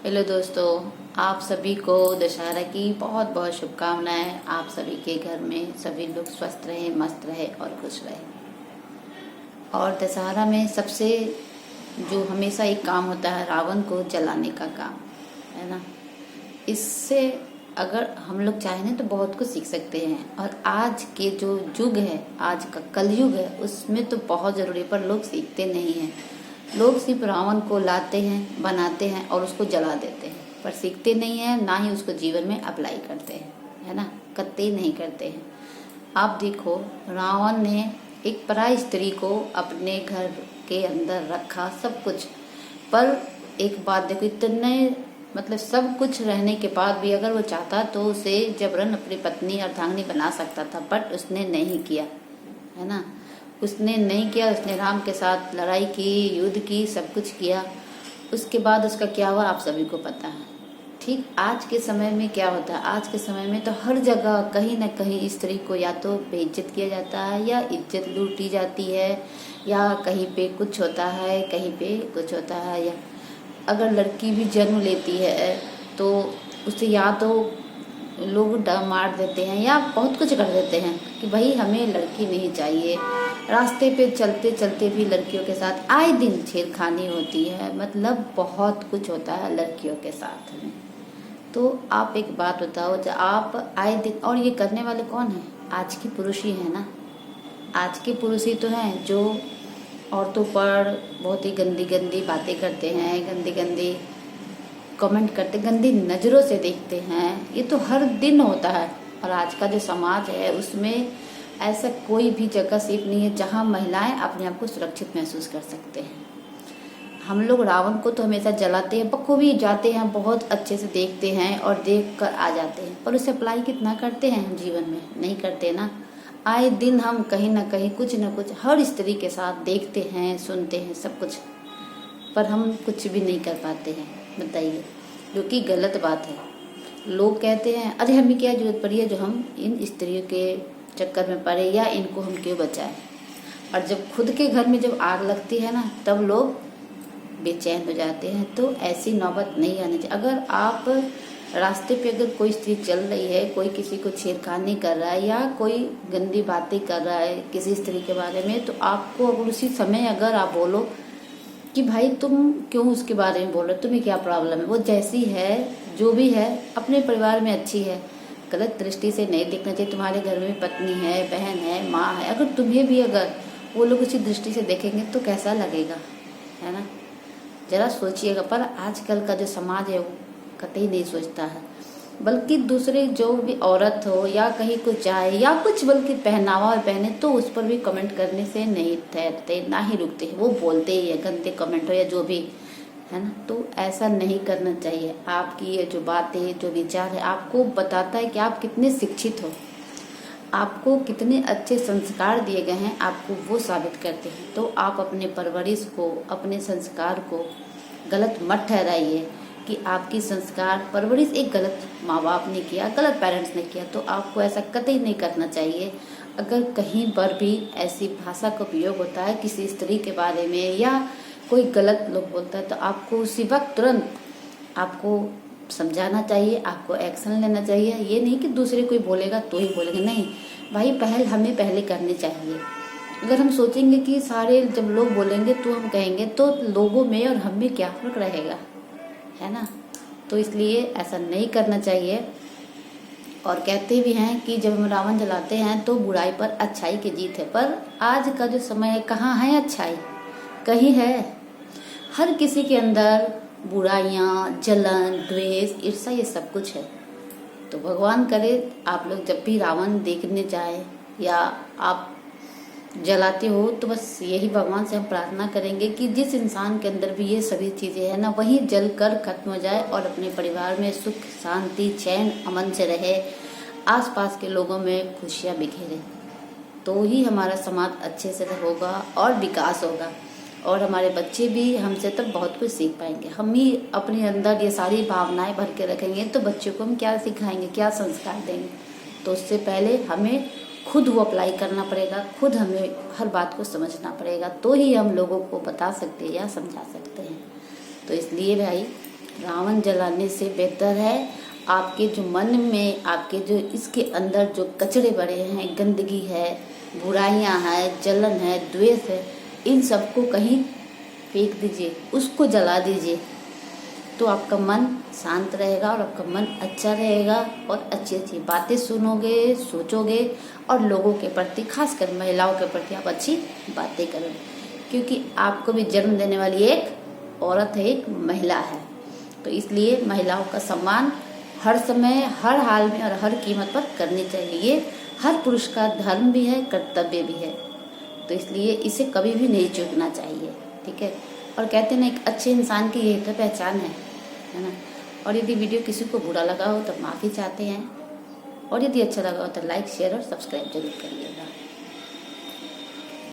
Hello दोस्तों, आप सभी को दशहरा की बहुत बहुत शुभकामनाएं। आप सभी के घर में सभी लोग स्वस्थ रहे, मस्त रहे और खुश रहे। और दशहरा में सबसे जो हमेशा एक काम होता है, रावण को जलाने का काम, है ना। इससे अगर हम लोग चाहें तो बहुत कुछ सीख सकते हैं। और आज के जो युग है, आज का कलयुग है, उसमें तो बहुत ज़रूरी है, पर लोग सीखते नहीं हैं। लोग सिर्फ रावण को लाते हैं, बनाते हैं और उसको जला देते हैं, पर सीखते नहीं हैं, ना ही उसको जीवन में अप्लाई करते हैं, है ना। कतई नहीं करते हैं। आप देखो, रावण ने एक पराई स्त्री को अपने घर के अंदर रखा, सब कुछ। पर एक बात देखो, इतने मतलब सब कुछ रहने के बाद भी अगर वो चाहता तो उसे जबरन अपनी पत्नी अर्धांगिनी बना सकता था, बट उसने नहीं किया, है ना। उसने नहीं किया। उसने राम के साथ लड़ाई की, युद्ध की, सब कुछ किया। उसके बाद उसका क्या हुआ आप सभी को पता है। ठीक आज के समय में क्या होता है, आज के समय में तो हर जगह कहीं ना कहीं स्त्री को या तो बेइज्जत किया जाता है, या इज्जत लूटी जाती है, या कहीं पे कुछ होता है, कहीं पे कुछ होता है। या अगर लड़की भी जन्म लेती है तो उसे या तो लोग मार देते हैं या बहुत कुछ कर देते हैं कि भाई हमें लड़की नहीं चाहिए। रास्ते पे चलते चलते भी लड़कियों के साथ आए दिन छेड़खानी होती है, मतलब बहुत कुछ होता है लड़कियों के साथ में। तो आप एक बात बताओ, जब आप आए दिन, और ये करने वाले कौन है? आज के पुरुष ही है ना। आज के पुरुष ही तो हैं जो औरतों पर बहुत ही गंदी गंदी बातें करते हैं, गंदी गंदी कमेंट करते, गंदी नज़रों से देखते हैं। ये तो हर दिन होता है। और आज का जो समाज है उसमें ऐसा कोई भी जगह सेफ नहीं है जहां महिलाएं अपने आप को सुरक्षित महसूस कर सकते हैं। हम लोग रावण को तो हमेशा जलाते हैं, बखूबी जाते हैं, बहुत अच्छे से देखते हैं और देख कर आ जाते हैं, पर उसे अप्लाई कितना करते हैं हम जीवन में? नहीं करते ना। आए दिन हम कहीं ना कहीं कुछ ना कुछ हर स्त्री के साथ देखते हैं, सुनते हैं, सब कुछ, पर हम कुछ भी नहीं कर पाते हैं। बताइए, जो कि गलत बात है। लोग कहते हैं अरे हमें क्या जरूरत पड़ी है जो हम इन स्त्रियों के चक्कर में पड़े, या इनको हम क्यों बचाएं। और जब खुद के घर में जब आग लगती है ना, तब लोग बेचैन हो जाते हैं। तो ऐसी नौबत नहीं आनी चाहिए। अगर आप रास्ते पे अगर कोई स्त्री चल रही है, कोई किसी को छेड़खानी कर रहा है या कोई गंदी बातें कर रहा है किसी स्त्री के बारे में, तो आपको अगर उसी समय अगर आप बोलो कि भाई तुम क्यों उसके बारे में बोल रहे हो, तुम्हें क्या प्रॉब्लम है, वो जैसी है जो भी है अपने परिवार में अच्छी है, गलत दृष्टि से नहीं देखना चाहिए। तुम्हारे घर में पत्नी है, बहन है, माँ है, अगर तुम्हें भी अगर वो लोग उसी दृष्टि से देखेंगे तो कैसा लगेगा, है ना। जरा सोचिएगा। पर आजकल का जो समाज है वो कतई नहीं सोचता है, बल्कि दूसरे जो भी औरत हो या कहीं कुछ जाए या कुछ बल्कि पहनावा पहने तो उस पर भी कमेंट करने से नहीं ठहरते, ना ही रुकते हैं। वो बोलते ही है, गंदे कमेंट हो या जो भी, है ना। तो ऐसा नहीं करना चाहिए। आपकी ये जो बातें, जो विचार है, आपको बताता है कि आप कितने शिक्षित हो, आपको कितने अच्छे संस्कार दिए गए हैं, आपको वो साबित करते हैं। तो आप अपने परवरिश को, अपने संस्कार को गलत मत ठहराइए कि आपकी संस्कार परवरिश एक गलत माँ बाप ने किया, गलत पेरेंट्स ने किया। तो आपको ऐसा कतई नहीं करना चाहिए। अगर कहीं पर भी ऐसी भाषा का उपयोग होता है किसी स्त्री के बारे में या कोई गलत लोग बोलता है, तो आपको उसी वक्त तुरंत आपको समझाना चाहिए, आपको एक्शन लेना चाहिए। ये नहीं कि दूसरे कोई बोलेगा तो ही बोलेंगे, नहीं भाई, पहल हमें पहले करनी चाहिए। अगर हम सोचेंगे कि सारे जब लोग बोलेंगे तो हम कहेंगे, तो लोगों में और हम में क्या फर्क रहेगा, है ना। तो इसलिए ऐसा नहीं करना चाहिए। और कहते भी हैं कि जब हम रावण जलाते हैं तो बुराई पर अच्छाई की जीत है, पर आज का जो समय है कहाँ है अच्छाई, कहीं है। हर किसी के अंदर बुराइयां, जलन, द्वेष, ईर्ष्या, ये सब कुछ है। तो भगवान करे आप लोग जब भी रावण देखने जाए या आप जलाते हो तो बस यही भगवान से हम प्रार्थना करेंगे कि जिस इंसान के अंदर भी ये सभी चीजें हैं ना, वही जल कर खत्म हो जाए और अपने परिवार में सुख, शांति, चैन, अमन से रहे, आसपास के लोगों में खुशियां बिखेरे। तो ही हमारा समाज अच्छे से होगा और विकास होगा, और हमारे बच्चे भी हमसे तब बहुत कुछ सीख पाएंगे। हम ही अपने अंदर ये सारी भावनाएं भर के रखेंगे तो बच्चों को हम क्या सिखाएंगे, क्या संस्कार देंगे। तो उससे पहले हमें खुद वो अप्लाई करना पड़ेगा, खुद हमें हर बात को समझना पड़ेगा, तो ही हम लोगों को बता सकते हैं या समझा सकते हैं। तो इसलिए भाई रावण जलाने से बेहतर है आपके जो मन में, आपके जो इसके अंदर जो कचरे बड़े हैं, गंदगी है, बुराइयां हैं, जलन है, द्वेष है, इन सबको कहीं फेंक दीजिए, उसको जला दीजिए। तो आपका मन शांत रहेगा और आपका मन अच्छा रहेगा और अच्छी अच्छी बातें सुनोगे, सोचोगे और लोगों के प्रति, खासकर महिलाओं के प्रति आप अच्छी बातें करोगे, क्योंकि आपको भी जन्म देने वाली एक औरत है, एक महिला है। तो इसलिए महिलाओं का सम्मान हर समय, हर हाल में और हर कीमत पर करनी चाहिए। ये हर पुरुष का धर्म भी है, कर्तव्य भी है। तो इसलिए इसे कभी भी नहीं चूकना चाहिए, ठीक है। और कहते हैं ना, एक अच्छे इंसान की यही तो पहचान है ना। और यदि वीडियो किसी को बुरा लगा हो तो माफ़ी चाहते हैं, और यदि अच्छा लगा हो तो लाइक, शेयर और सब्सक्राइब जरूर करिएगा।